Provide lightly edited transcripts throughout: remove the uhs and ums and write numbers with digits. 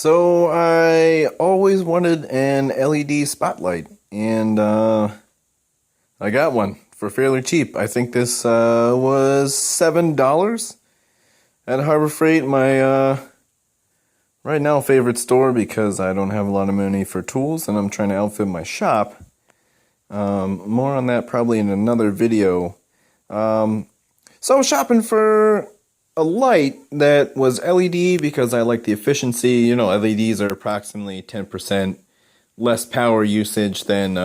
So I always wanted an LED spotlight, and I got one for fairly cheap. I think this was $7 at Harbor Freight, my right now favorite store because I don't have a lot of money for tools and I'm trying to outfit my shop. More on that probably in another video. So I was shopping for a light that was LED because I like the efficiency. You know, LEDs are approximately 10% less power usage than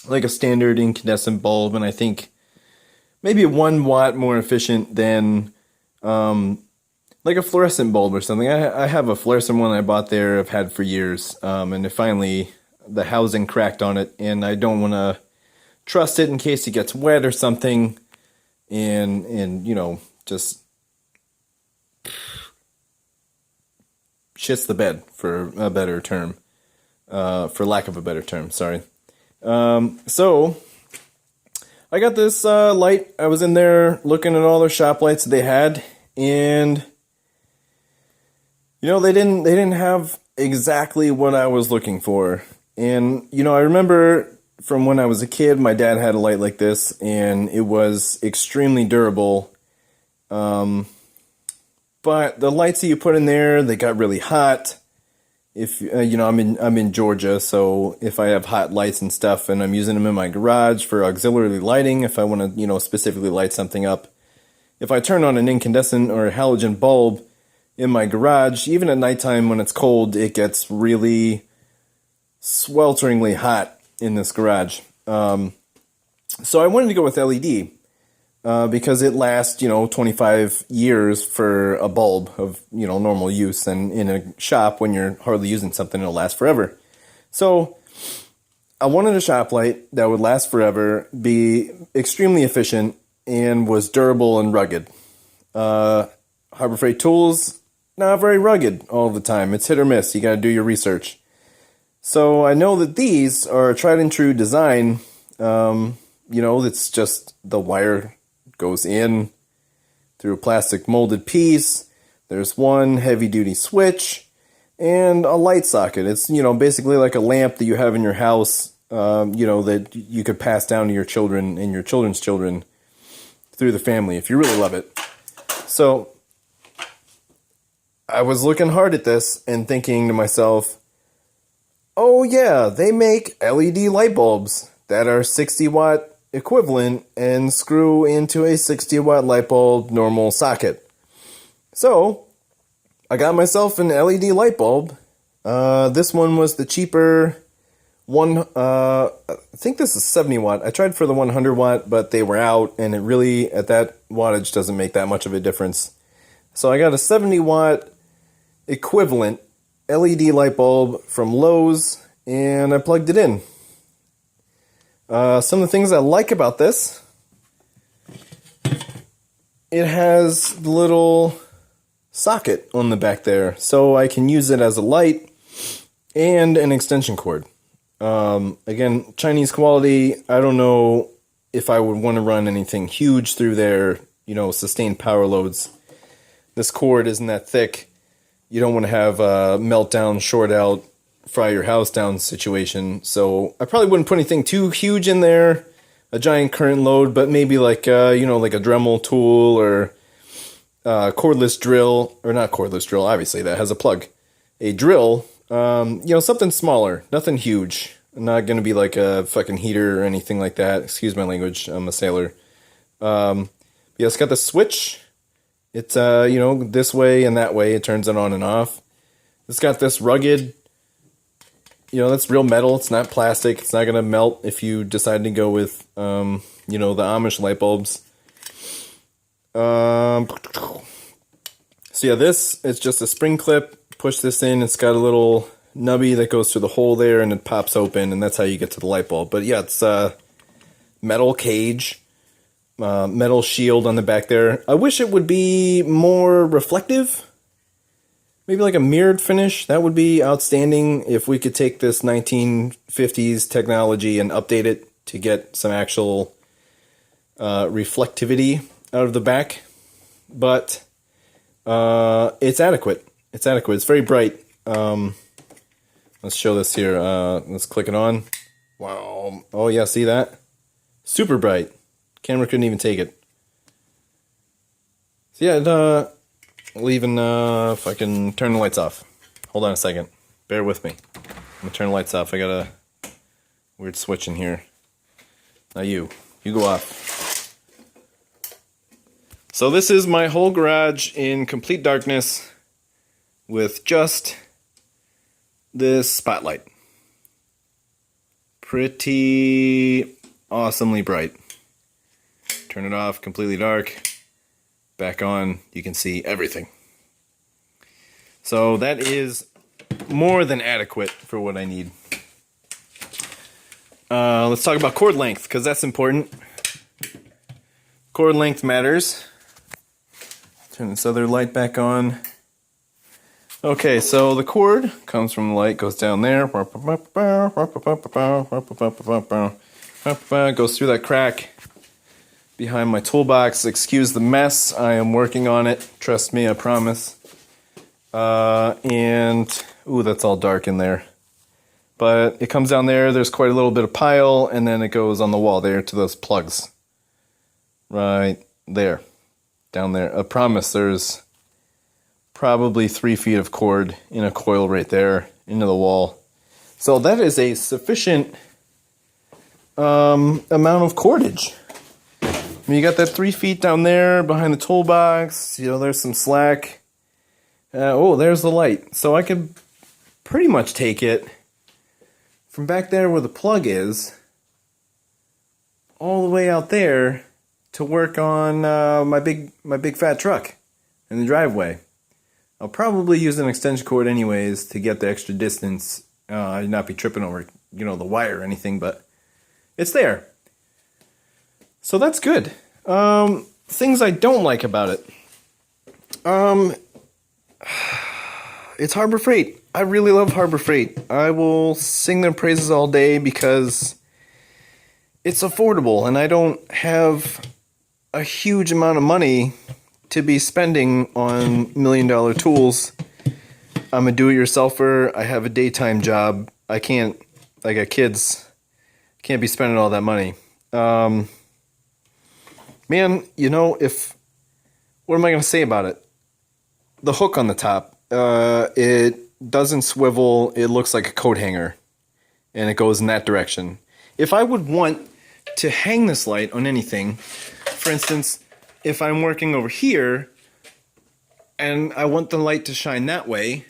like a standard incandescent bulb, and I think maybe 1 watt more efficient than like a fluorescent bulb or something. I have a fluorescent one I bought there, I've had for years, and it finally, the housing cracked on it, and I don't want to trust it in case it gets wet or something, and you know, just shits the bed, for a better term, for lack of a better term, sorry. So I got this light. I was in there looking at all their shop lights that they had, and you know, they didn't have exactly what I was looking for. And you know, I remember from when I was a kid, my dad had a light like this, and it was extremely durable. But the lights that you put in there, they got really hot. If you know, I'm in Georgia, so if I have hot lights and stuff, and I'm using them in my garage for auxiliary lighting, if I want to, you know, specifically light something up, if I turn on an incandescent or a halogen bulb in my garage, even at nighttime when it's cold, it gets really swelteringly hot in this garage. So I wanted to go with LED. Because it lasts, you know, 25 years for a bulb of, you know, normal use, and in a shop when you're hardly using something, it'll last forever. So I wanted a shop light that would last forever, be extremely efficient, and was durable and rugged. Harbor Freight tools, not very rugged all the time. It's hit or miss. You got to do your research. So I know that these are a tried and true design. You know, it's just the wire goes in through a plastic molded piece. There's one heavy-duty switch and a light socket. It's, you know, basically like a lamp that you have in your house, you know, that you could pass down to your children and your children's children through the family if you really love it. So I was looking hard at this and thinking to myself, oh yeah, they make LED light bulbs that are 60-watt equivalent and screw into a 60-watt light bulb normal socket. So I got myself an LED light bulb. This one was the cheaper one. I think this is 70 watt. I tried for the 100 watt, but they were out, and it really, at that wattage, doesn't make that much of a difference. So I got a 70 watt equivalent LED light bulb from Lowe's, and I plugged it in. Some of the things I like about this, it has the little socket on the back there, so I can use it as a light and an extension cord. Again, Chinese quality. I don't know if I would want to run anything huge through there, you know, sustained power loads. This cord isn't that thick. You don't want to have a meltdown, short out, fry your house down situation. So I probably wouldn't put anything too huge in there, a giant current load, but maybe like, you know, like a Dremel tool or cordless drill, or not cordless drill, obviously that has a plug. A drill, you know, something smaller, nothing huge. Not going to be like a fucking heater or anything like that. Excuse my language, I'm a sailor. Yeah, it's got the switch. It's, you know, this way and that way, it turns it on and off. It's got this rugged, you know, that's real metal. It's not plastic. It's not going to melt if you decide to go with, you know, the Amish light bulbs. So yeah, this is just a spring clip. Push this in. It's got a little nubby that goes through the hole there, and it pops open, and that's how you get to the light bulb. But yeah, it's a metal cage, metal shield on the back there. I wish it would be more reflective. Maybe like a mirrored finish. That would be outstanding if we could take this 1950s technology and update it to get some actual reflectivity out of the back. But it's adequate. It's adequate. It's very bright. Let's show this here. Let's click it on. Wow. Oh yeah, see that? Super bright. Camera couldn't even take it. So yeah, I'll even, if I can turn the lights off. Hold on a second. Bear with me. I'm gonna turn the lights off. I got a weird switch in here. Now you go off. So this is my whole garage in complete darkness with just this spotlight. Pretty awesomely bright. Turn it off, completely dark. Back on, you can see everything. So that is more than adequate for what I need. Let's talk about cord length, because that's important. Cord length matters. Turn this other light back on. Okay, so the cord comes from the light, goes down there, goes through that crack behind my toolbox. Excuse the mess, I am working on it. Trust me, I promise. And, ooh, that's all dark in there. But it comes down there, there's quite a little bit of pile, and then it goes on the wall there to those plugs. Right there. Down there. I promise there's probably 3 feet of cord in a coil right there into the wall. So that is a sufficient amount of cordage. I mean, you got that 3 feet down there behind the toolbox. You know, there's some slack. Oh, there's the light. So I could pretty much take it from back there where the plug is all the way out there to work on my big fat truck in the driveway. I'll probably use an extension cord anyways to get the extra distance. I'd not be tripping over, you know, the wire or anything, but it's there. So that's good. Things I don't like about it. It's Harbor Freight. I really love Harbor Freight. I will sing their praises all day because it's affordable and I don't have a huge amount of money to be spending on $1 million tools. I'm a do-it-yourselfer. I have a daytime job. I got kids. Can't be spending all that money. Man, you know, what am I going to say about it? The hook on the top, it doesn't swivel. It looks like a coat hanger, and it goes in that direction. If I would want to hang this light on anything, for instance, if I'm working over here and I want the light to shine that way,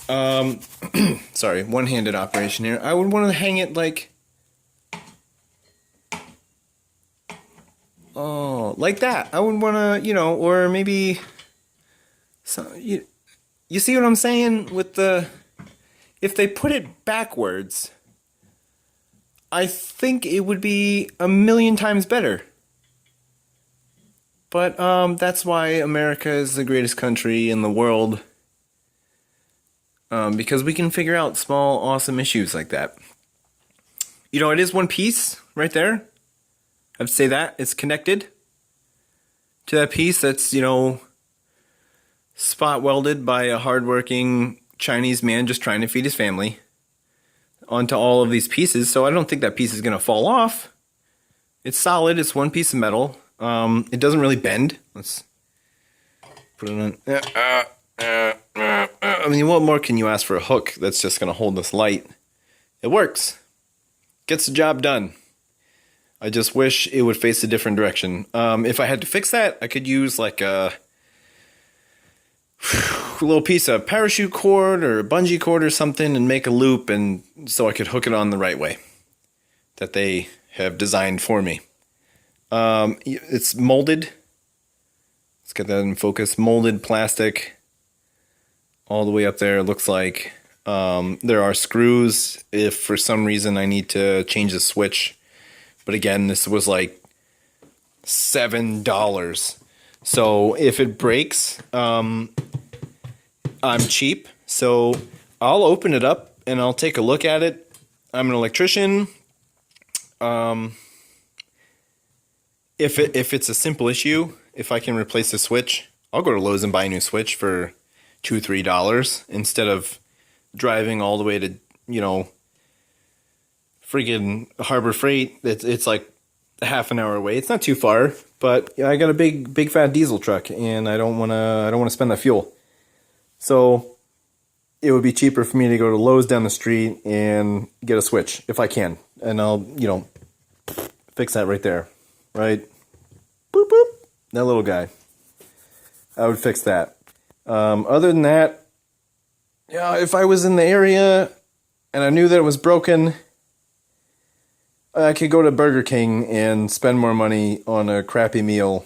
sorry, one-handed operation here, I would want to hang it like, oh, like that. I would want to, you know, or maybe, so you see what I'm saying with if they put it backwards, I think it would be 1,000,000 times better. But that's why America is the greatest country in the world. Because we can figure out small, awesome issues like that. You know, it is one piece right there. I have to say that. It's connected to that piece that's, you know, spot welded by a hardworking Chinese man just trying to feed his family onto all of these pieces. So I don't think that piece is going to fall off. It's solid. It's one piece of metal. It doesn't really bend. Let's put it on. I mean, what more can you ask for a hook that's just going to hold this light? It works. Gets the job done. I just wish it would face a different direction. If I had to fix that, I could use like a little piece of parachute cord or a bungee cord or something and make a loop, and so I could hook it on the right way that they have designed for me. It's molded. Let's get that in focus. Molded plastic all the way up there. It looks like there are screws if for some reason I need to change the switch. But again, this was like $7. So if it breaks, I'm cheap. So I'll open it up and I'll take a look at it. I'm an electrician. If it's a simple issue, if I can replace the switch, I'll go to Lowe's and buy a new switch for $2-3 instead of driving all the way to, freaking Harbor Freight. It's like half an hour away. It's not too far, but I got a big fat diesel truck, and I don't want to spend that fuel. So it would be cheaper for me to go to Lowe's down the street and get a switch if I can, and I'll fix that right there, right? Boop boop. That little guy. I would fix that. Other than that, if I was in the area and I knew that it was broken, I could go to Burger King and spend more money on a crappy meal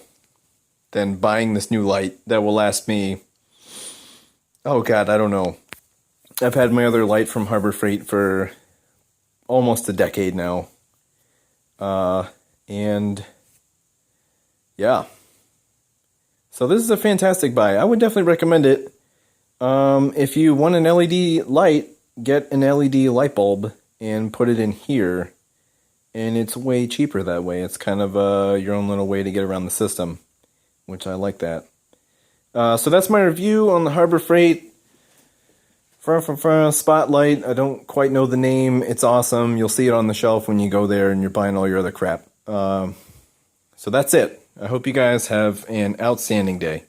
than buying this new light that will last me, oh God, I don't know. I've had my other light from Harbor Freight for almost a decade now. And yeah. So this is a fantastic buy. I would definitely recommend it. If you want an LED light, get an LED light bulb and put it in here. And it's way cheaper that way. It's kind of your own little way to get around the system, which I like that. So that's my review on the Harbor Freight Spotlight. I don't quite know the name. It's awesome. You'll see it on the shelf when you go there and you're buying all your other crap. So that's it. I hope you guys have an outstanding day.